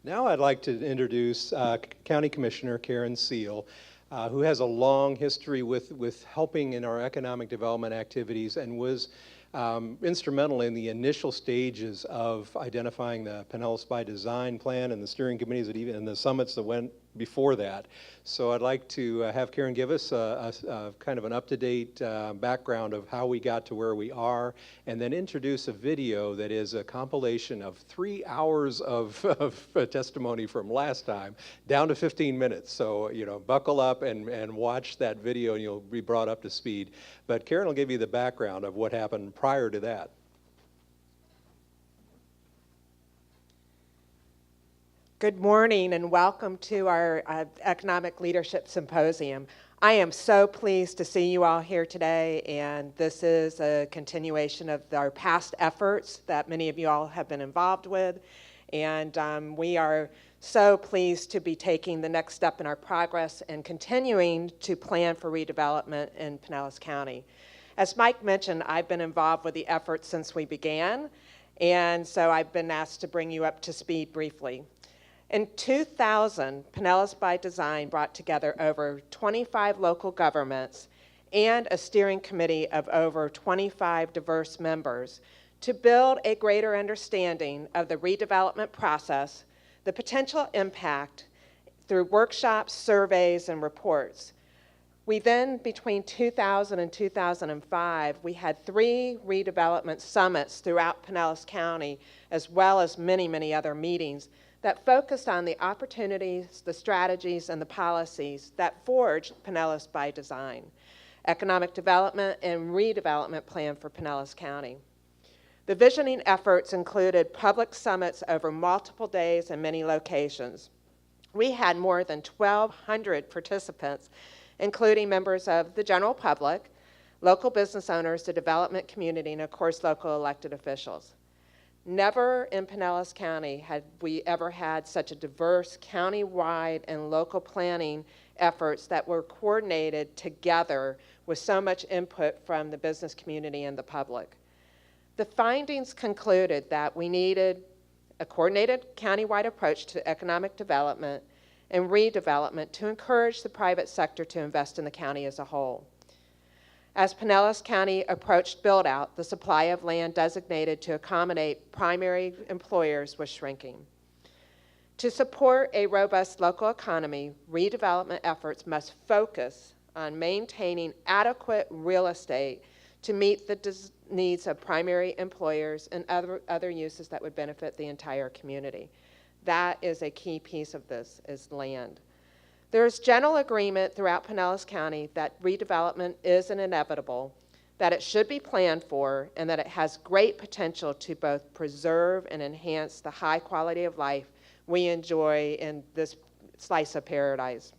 Now I'd like to introduce County Commissioner Karen Seal, who has a long history with helping in our economic development activities and was instrumental in the initial stages of identifying the Pinellas by Design plan and the steering committees and the summits that went before that. So I'd like to have Karen give us a kind of an up-to-date background of how we got to where we are, and then introduce a video that is a compilation of 3 hours of testimony from last time, down to 15 minutes. So, you know, buckle up and watch that video and you'll be brought up to speed. But Karen will give you the background of what happened prior to that. Good morning and welcome to our Economic Leadership Symposium. I am so pleased to see you all here today, and this is a continuation of our past efforts that many of you all have been involved with, and we are so pleased to be taking the next step in our progress and continuing to plan for redevelopment in Pinellas County. As Mike mentioned, I've been involved with the effort since we began, and so I've been asked to bring you up to speed briefly. In 2000, Pinellas by Design brought together over 25 local governments and a steering committee of over 25 diverse members to build a greater understanding of the redevelopment process, the potential impact through workshops, surveys, and reports. We then, between 2000 and 2005, we had 3 redevelopment summits throughout Pinellas County, as well as many, many other meetings that focused on the opportunities, the strategies, and the policies that forged Pinellas by Design, economic development and redevelopment plan for Pinellas County. The visioning efforts included public summits over multiple days and many locations. We had more than 1,200 participants, including members of the general public, local business owners, the development community, and of course local elected officials. Never in Pinellas County had we ever had such a diverse county-wide and local planning efforts that were coordinated together with so much input from the business community and the public. The findings concluded that we needed a coordinated county-wide approach to economic development and redevelopment to encourage the private sector to invest in the county as a whole. As Pinellas County approached build-out, the supply of land designated to accommodate primary employers was shrinking. To support a robust local economy, redevelopment efforts must focus on maintaining adequate real estate to meet the needs of primary employers and other uses that would benefit the entire community. That is a key piece of this, is land. There is general agreement throughout Pinellas County that redevelopment is inevitable, that it should be planned for, and that it has great potential to both preserve and enhance the high quality of life we enjoy in this slice of paradise.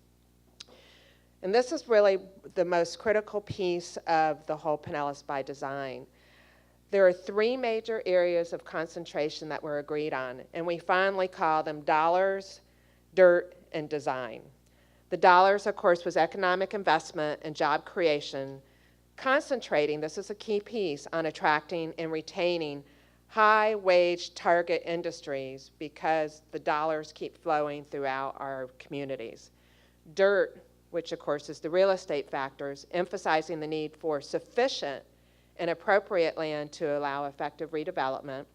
And this is really the most critical piece of the whole Pinellas by Design. There are 3 major areas of concentration that were agreed on, and we finally call them dollars, dirt, and design. The dollars, of course, was economic investment and job creation, concentrating, this is a key piece, on attracting and retaining high-wage target industries because the dollars keep flowing throughout our communities. Dirt, which of course is the real estate factors, emphasizing the need for sufficient and appropriate land to allow effective redevelopment.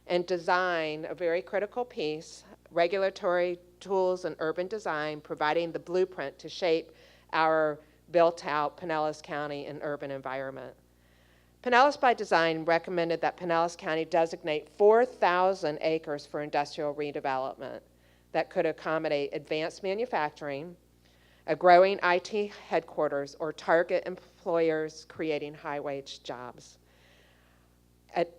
And design, a very critical piece, regulatory tools and urban design, providing the blueprint to shape our built-out Pinellas County and urban environment. Pinellas by Design recommended that Pinellas County designate 4,000 acres for industrial redevelopment that could accommodate advanced manufacturing, a growing IT headquarters, or target employers creating high-wage jobs.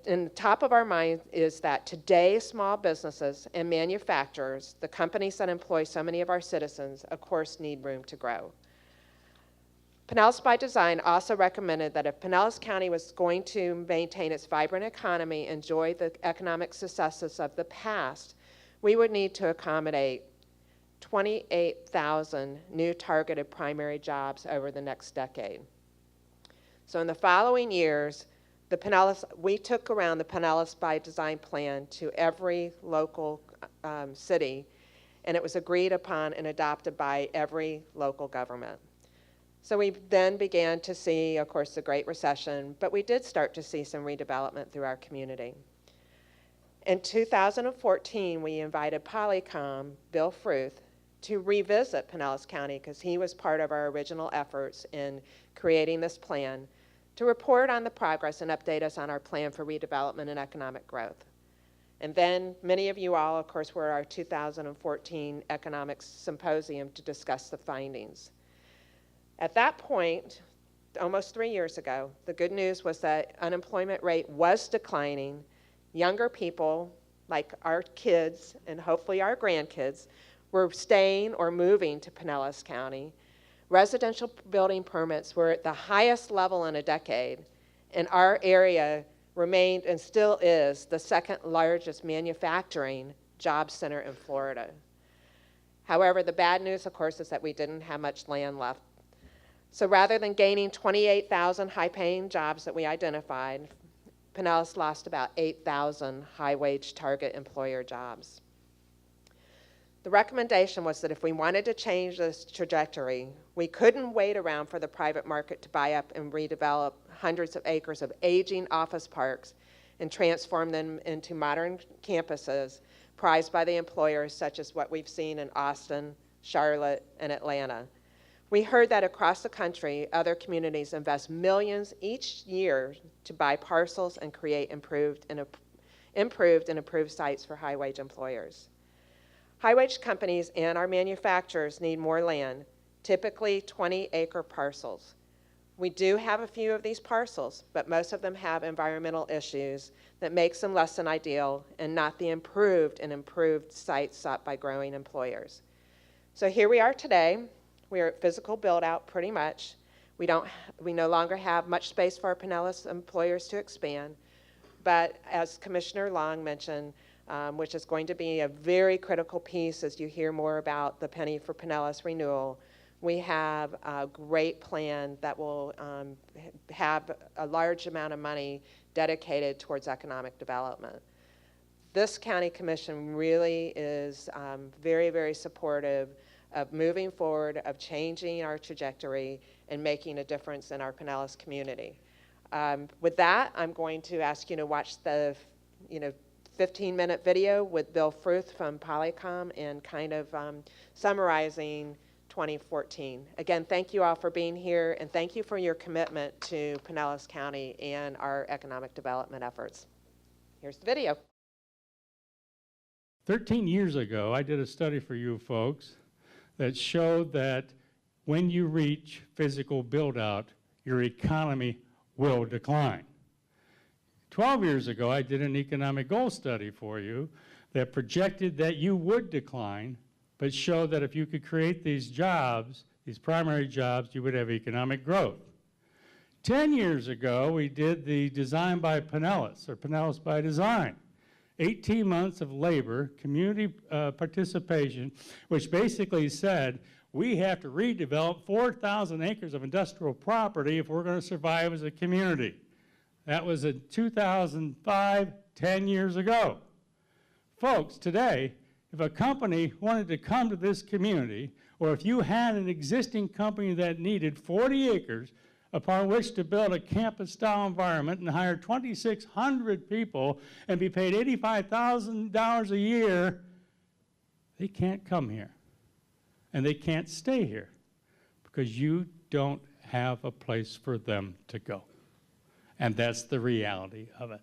In the top of our mind is that today small businesses and manufacturers, the companies that employ so many of our citizens, of course need room to grow. Pinellas by Design also recommended that if Pinellas County was going to maintain its vibrant economy, enjoy the economic successes of the past, we would need to accommodate 28,000 new targeted primary jobs over the next decade. So in the following years, We took around the Pinellas by Design plan to every local city, and it was agreed upon and adopted by every local government. So we then began to see, of course, the Great Recession, but we did start to see some redevelopment through our community. In 2014, we invited Polycom, Bill Fruth, to revisit Pinellas County, because he was part of our original efforts in creating this plan, to report on the progress and update us on our plan for redevelopment and economic growth. And then many of you all, of course, were at our 2014 Economics Symposium to discuss the findings. At that point, almost 3 years ago, the good news was that unemployment rate was declining. Younger people, like our kids and hopefully our grandkids, were staying or moving to Pinellas County. Residential building permits were at the highest level in a decade, and our area remained and still is the second largest manufacturing job center in Florida. However, the bad news, of course, is that we didn't have much land left. So rather than gaining 28,000 high-paying jobs that we identified, Pinellas lost about 8,000 high-wage target employer jobs. The recommendation was that if we wanted to change this trajectory, we couldn't wait around for the private market to buy up and redevelop hundreds of acres of aging office parks and transform them into modern campuses prized by the employers, such as what we've seen in Austin, Charlotte, and Atlanta. We heard that across the country, other communities invest millions each year to buy parcels and create improved and improved sites for high-wage employers. High-wage companies and our manufacturers need more land, typically 20-acre parcels. We do have a few of these parcels, but most of them have environmental issues that makes them less than ideal and not the improved sites sought by growing employers. So here we are today. We are at physical build-out pretty much. We no longer have much space for our Pinellas employers to expand, but as Commissioner Long mentioned, which is going to be a very critical piece as you hear more about the Penny for Pinellas renewal, we have a great plan that will have a large amount of money dedicated towards economic development. This county commission really is very, very supportive of moving forward, of changing our trajectory and making a difference in our Pinellas community. With that, I'm going to ask you to watch the 15-minute video with Bill Fruth from Polycom and kind of summarizing 2014. Again, thank you all for being here, and thank you for your commitment to Pinellas County and our economic development efforts. Here's the video. 13 years ago, I did a study for you folks that showed that when you reach physical build-out, your economy will decline. 12 years ago, I did an economic goal study for you that projected that you would decline, but showed that if you could create these jobs, these primary jobs, you would have economic growth. 10 years ago, we did the Design by Pinellas, or Pinellas by Design. 18 months of labor, community participation, which basically said we have to redevelop 4,000 acres of industrial property if we're going to survive as a community. That was in 2005, 10 years ago. Folks, today, if a company wanted to come to this community, or if you had an existing company that needed 40 acres upon which to build a campus-style environment and hire 2,600 people and be paid $85,000 a year, they can't come here. And they can't stay here because you don't have a place for them to go. And that's the reality of it.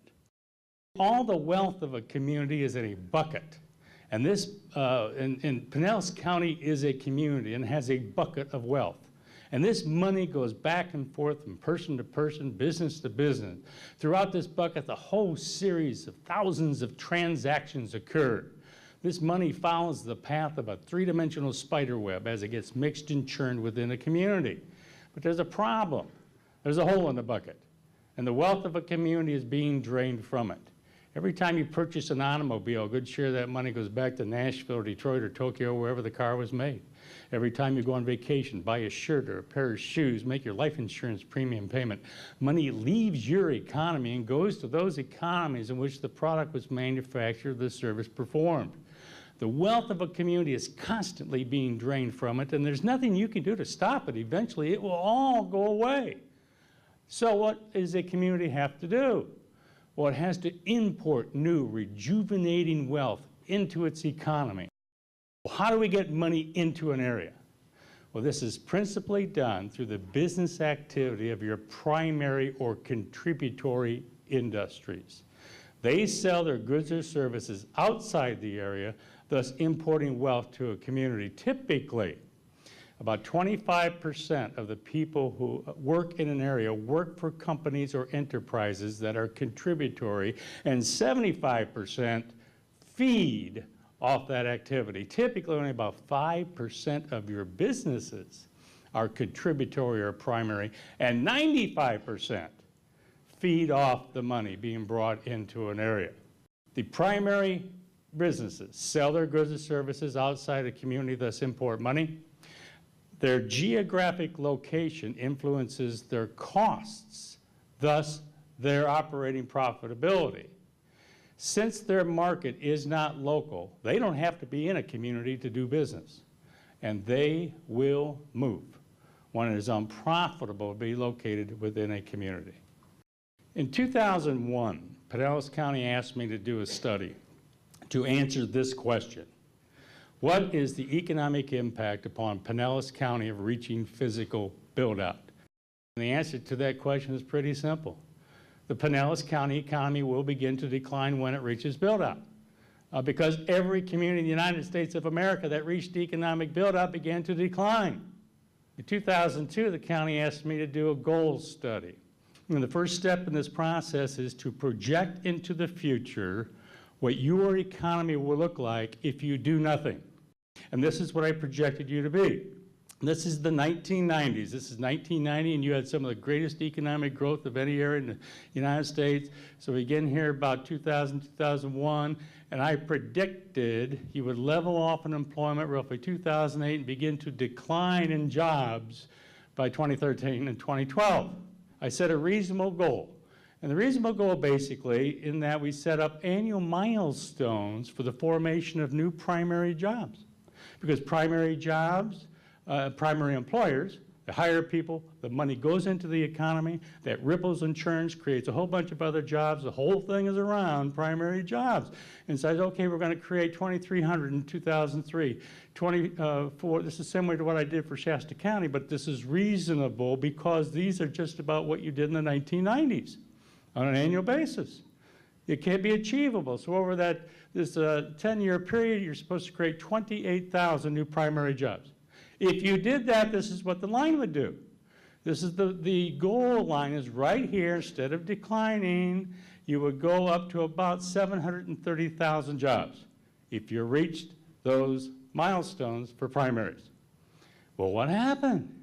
All the wealth of a community is in a bucket. And this, in Pinellas County is a community and has a bucket of wealth. And this money goes back and forth from person to person, business to business. Throughout this bucket, the whole series of thousands of transactions occurred. This money follows the path of a three-dimensional spider web as it gets mixed and churned within a community. But there's a problem. There's a hole in the bucket. And the wealth of a community is being drained from it. Every time you purchase an automobile, a good share of that money goes back to Nashville, or Detroit, or Tokyo, wherever the car was made. Every time you go on vacation, buy a shirt or a pair of shoes, make your life insurance premium payment, money leaves your economy and goes to those economies in which the product was manufactured, the service performed. The wealth of a community is constantly being drained from it, and there's nothing you can do to stop it. Eventually, it will all go away. So what does a community have to do? Well, it has to import new, rejuvenating wealth into its economy. Well, how do we get money into an area? Well, this is principally done through the business activity of your primary or contributory industries. They sell their goods or services outside the area, thus importing wealth to a community. Typically, about 25% of the people who work in an area work for companies or enterprises that are contributory, and 75% feed off that activity. Typically, only about 5% of your businesses are contributory or primary, and 95% feed off the money being brought into an area. The primary businesses sell their goods and services outside the community, thus import money. Their geographic location influences their costs, thus their operating profitability. Since their market is not local, they don't have to be in a community to do business, and they will move when it is unprofitable to be located within a community. In 2001, Pinellas County asked me to do a study to answer this question. What is the economic impact upon Pinellas County of reaching physical build-out? And the answer to that question is pretty simple. The Pinellas County economy will begin to decline when it reaches build-out. Because every community in the United States of America that reached economic build-out began to decline. In 2002, the county asked me to do a goals study. And the first step in this process is to project into the future what your economy will look like if you do nothing. And this is what I projected you to be. This is the 1990s. This is 1990, and you had some of the greatest economic growth of any area in the United States. So we begin here about 2000, 2001, and I predicted you would level off in employment roughly 2008 and begin to decline in jobs by 2013 and 2012. I set a reasonable goal. And the reasonable goal basically in that we set up annual milestones for the formation of new primary jobs. Because primary jobs, primary employers, they hire people, the money goes into the economy, that ripples and churns, creates a whole bunch of other jobs. The whole thing is around primary jobs. And so I said, okay, we're going to create 2,300 in 2003. 24, this is similar to what I did for Shasta County, but this is reasonable because these are just about what you did in the 1990s on an annual basis. It can't be achievable. So over this 10-year period, you're supposed to create 28,000 new primary jobs. If you did that, this is what the line would do. This is the goal line is right here. Instead of declining, you would go up to about 730,000 jobs if you reached those milestones for primaries. Well, what happened?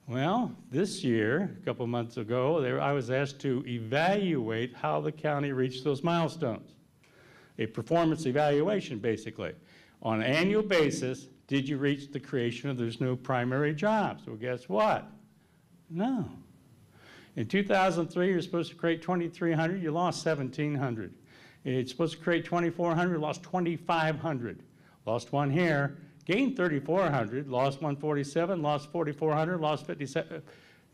Well, this year, a couple months ago, I was asked to evaluate how the county reached those milestones. A performance evaluation, basically. On an annual basis, did you reach the creation of those new primary jobs? Well, guess what? No. In 2003, you're supposed to create 2,300, you lost 1,700. You're supposed to create 2,400, lost 2,500. Lost one here, gained 3,400, lost 147, lost 4,400, lost 57.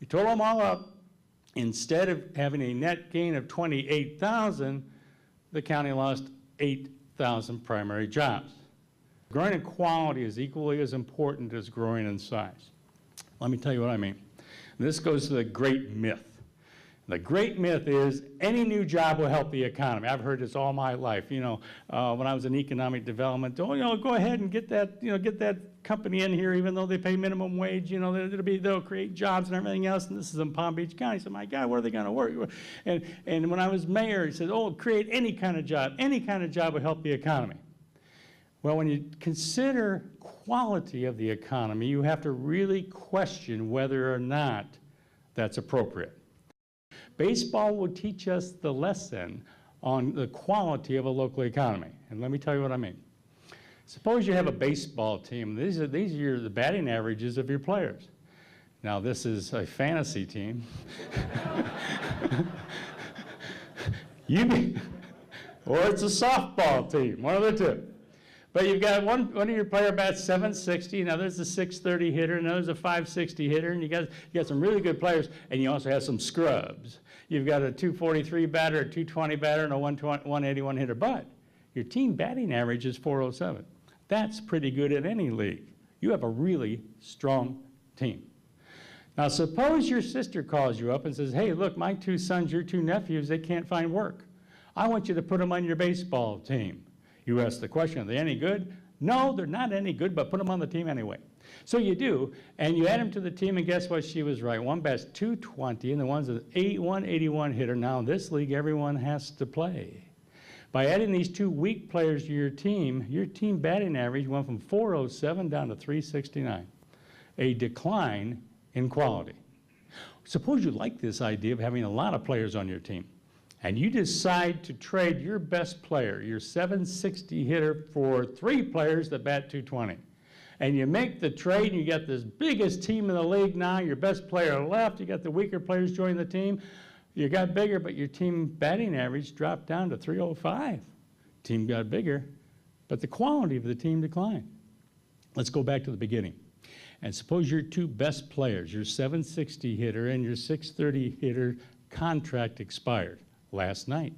You total them all up. Instead of having a net gain of 28,000, the county lost 8,000 primary jobs. Growing in quality is equally as important as growing in size. Let me tell you what I mean. This goes to the great myth. The great myth is any new job will help the economy. I've heard this all my life. You know, when I was in economic development, oh, you know, go ahead and get that, you know, get that company in here, even though they pay minimum wage. You know, they'll create jobs and everything else. And this is in Palm Beach County. So my God, where are they going to work? And when I was mayor, he said, oh, create any kind of job. Any kind of job will help the economy. Well, when you consider quality of the economy, you have to really question whether or not that's appropriate. Baseball will teach us the lesson on the quality of a local economy. And let me tell you what I mean. Suppose you have a baseball team. These are the batting averages of your players. Now, this is a fantasy team. Or it's a softball team, one of the two. But you've got one of your player bats 760, another's a 630 hitter, another's a 560 hitter, and you got some really good players, and you also have some scrubs. You've got a 243 batter, a 220 batter, and a 181 hitter. But your team batting average is 407. That's pretty good in any league. You have a really strong team. Now, suppose your sister calls you up and says, hey, look, my two sons, your two nephews, they can't find work. I want you to put them on your baseball team. You ask the question, are they any good? No, they're not any good, but put them on the team anyway. So you do, and you add them to the team, and guess what? She was right. One bats 220, and the one's an 181 hitter. Now, in this league, everyone has to play. By adding these two weak players to your team batting average went from 407 down to 369, a decline in quality. Suppose you like this idea of having a lot of players on your team, and you decide to trade your best player, your 760 hitter, for 3 players that bat 220. And you make the trade, and you got this biggest team in the league now, your best player left, you got the weaker players joining the team. You got bigger, but your team batting average dropped down to 305. Team got bigger, but the quality of the team declined. Let's go back to the beginning. And suppose your 2 best players, your 760 hitter and your 630 hitter, contract expired last night.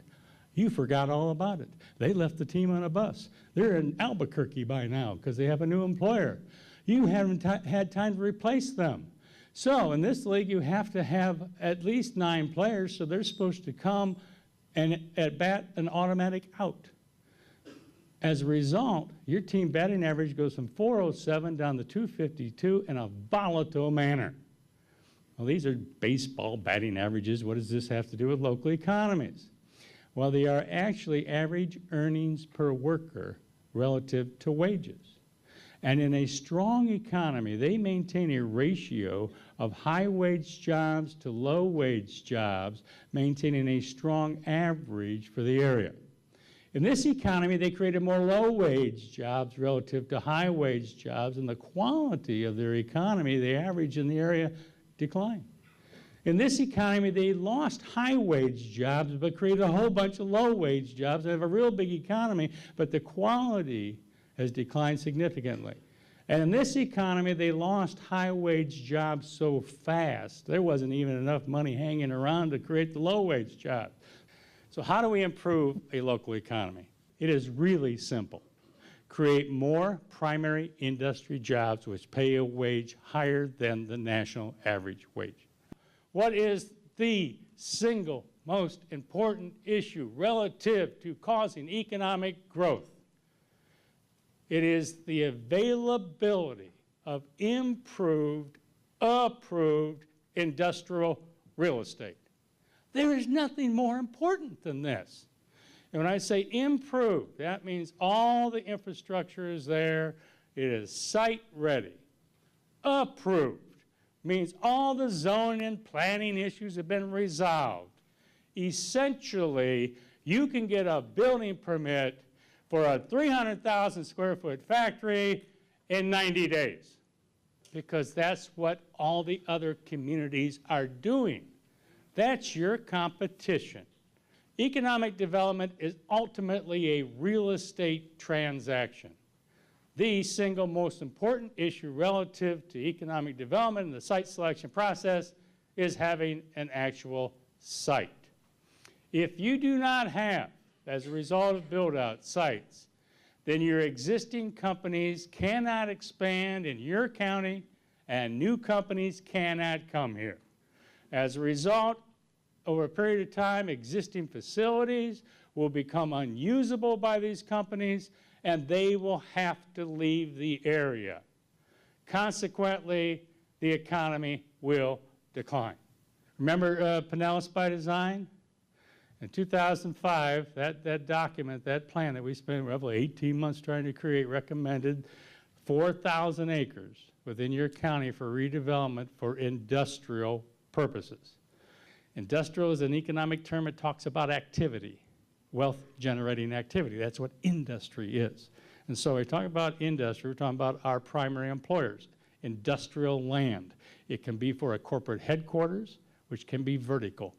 You forgot all about it. They left the team on a bus. They're in Albuquerque by now because they have a new employer. You haven't had time to replace them. So in this league, you have to have at least 9 players, so they're supposed to come and at bat an automatic out. As a result, your team batting average goes from 407 down to 252 in a volatile manner. Well, these are baseball batting averages. What does this have to do with local economies? Well, they are actually average earnings per worker relative to wages. And in a strong economy, they maintain a ratio of high-wage jobs to low-wage jobs, maintaining a strong average for the area. In this economy, they created more low-wage jobs relative to high-wage jobs, and the quality of their economy, the average in the area, declined. In this economy, they lost high-wage jobs, but created a whole bunch of low-wage jobs. They have a real big economy, but the quality has declined significantly. And in this economy, they lost high-wage jobs so fast, there wasn't even enough money hanging around to create the low-wage jobs. So how do we improve a local economy? It is really simple. Create more primary industry jobs which pay a wage higher than the national average wage. What is the single most important issue relative to causing economic growth? It is the availability of improved, approved industrial real estate. There is nothing more important than this. And when I say improved, that means all the infrastructure is there, it is site ready. Approved means all the zoning and planning issues have been resolved. Essentially, you can get a building permit for a 300,000 square foot factory in 90 days, because that's what all the other communities are doing. That's your competition. Economic development is ultimately a real estate transaction. The single most important issue relative to economic development in the site selection process is having an actual site. If you do not have, as a result of build-out sites, then your existing companies cannot expand in your county and new companies cannot come here. As a result, over a period of time, existing facilities will become unusable by these companies and they will have to leave the area. Consequently, the economy will decline. Remember Pinellas by Design? In 2005, that document, that plan that we spent roughly 18 months trying to create recommended 4,000 acres within your county for redevelopment for industrial purposes. Industrial is an economic term. It talks about activity, wealth-generating activity. That's what industry is. And so we talk about industry, we're talking about our primary employers, industrial land. It can be for a corporate headquarters, which can be vertical.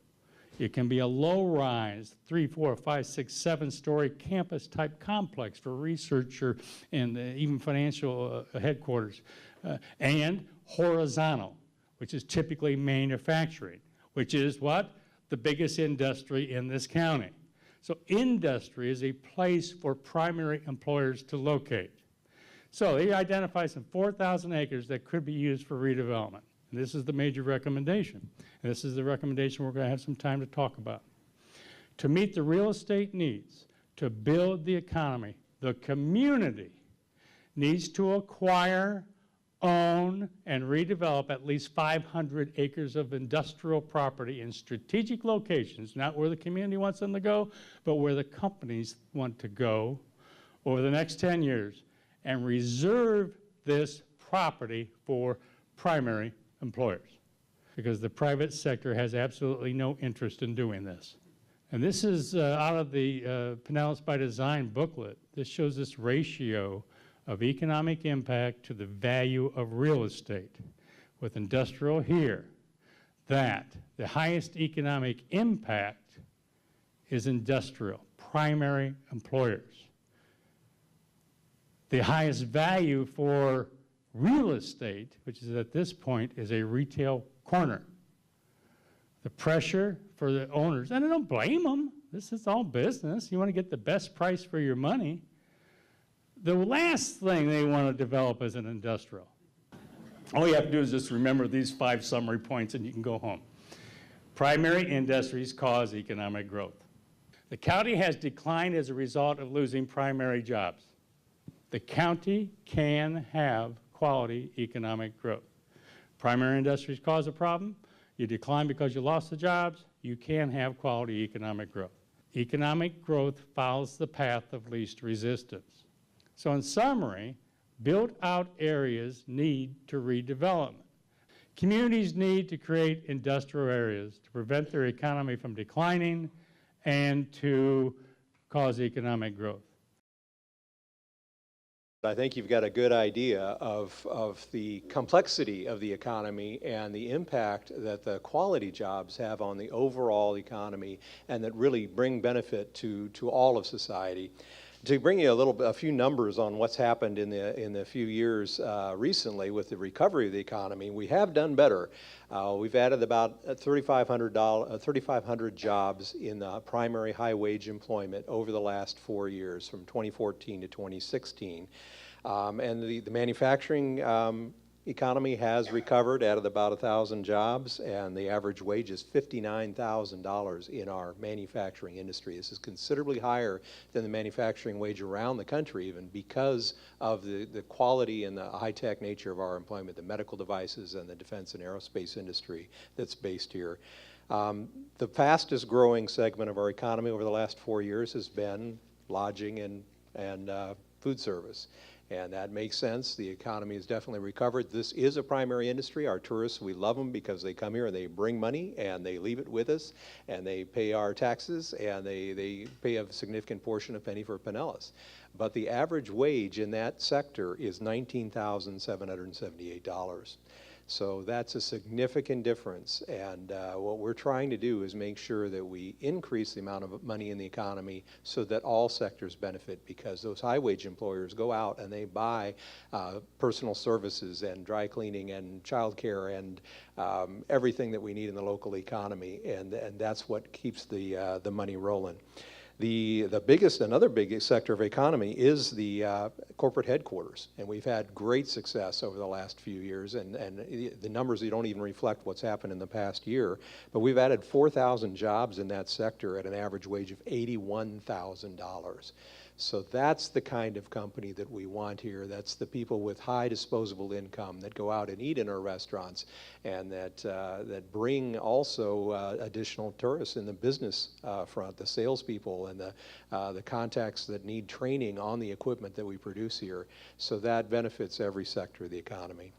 It can be a low-rise, 3, 4, 5, 6, 7-story campus-type complex for research and even financial headquarters. And horizontal, which is typically manufacturing, which is what? The biggest industry in this county. So industry is a place for primary employers to locate. So they identify some 4,000 acres that could be used for redevelopment. And this is the major recommendation. And this is the recommendation we're going to have some time to talk about. To meet the real estate needs, to build the economy, the community needs to acquire, own, and redevelop at least 500 acres of industrial property in strategic locations, not where the community wants them to go, but where the companies want to go over the next 10 years, and reserve this property for primary employers, because the private sector has absolutely no interest in doing this. And this is out of the Pinellas by Design booklet. This shows this ratio of economic impact to the value of real estate. With industrial here, that the highest economic impact is industrial, primary employers. The highest value for real estate, which is at this point, is a retail corner. The pressure for the owners, and I don't blame them, this is all business. You want to get the best price for your money. The last thing they want to develop is an industrial. All you have to do is just remember these 5 summary points and you can go home. Primary industries cause economic growth. The county has declined as a result of losing primary jobs. The county can have quality economic growth. Primary industries cause a problem. You decline because you lost the jobs. You can have quality economic growth. Economic growth follows the path of least resistance. So in summary, built-out areas need to redevelopment. Communities need to create industrial areas to prevent their economy from declining and to cause economic growth. I think you've got a good idea of the complexity of the economy and the impact that the quality jobs have on the overall economy and that really bring benefit to all of society. To bring you a few numbers on what's happened in the few years recently with the recovery of the economy, we have done better. We've added about 3,500 jobs in primary high wage employment over the last 4 years, from 2014 to 2016. And the manufacturing economy has recovered, added about 1,000 jobs, and the average wage is $59,000 in our manufacturing industry. This is considerably higher than the manufacturing wage around the country, even because of the quality and the high-tech nature of our employment, the medical devices and the defense and aerospace industry that's based here. The fastest growing segment of our economy over the last 4 years has been lodging and food service. And that makes sense. The economy has definitely recovered. This is a primary industry. Our tourists, we love them because they come here and they bring money and they leave it with us and they pay our taxes and they pay a significant portion of penny for Pinellas. But the average wage in that sector is $19,778. So that's a significant difference, and what we're trying to do is make sure that we increase the amount of money in the economy so that all sectors benefit, because those high wage employers go out and they buy personal services and dry cleaning and childcare and everything that we need in the local economy, and that's what keeps the money rolling. Another big sector of economy is the corporate headquarters, and we've had great success over the last few years, and the numbers don't even reflect what's happened in the past year, but we've added 4,000 jobs in that sector at an average wage of $81,000. So that's the kind of company that we want here. That's the people with high disposable income that go out and eat in our restaurants, and that bring also additional tourists in the business front, the salespeople and the contacts that need training on the equipment that we produce here. So that benefits every sector of the economy.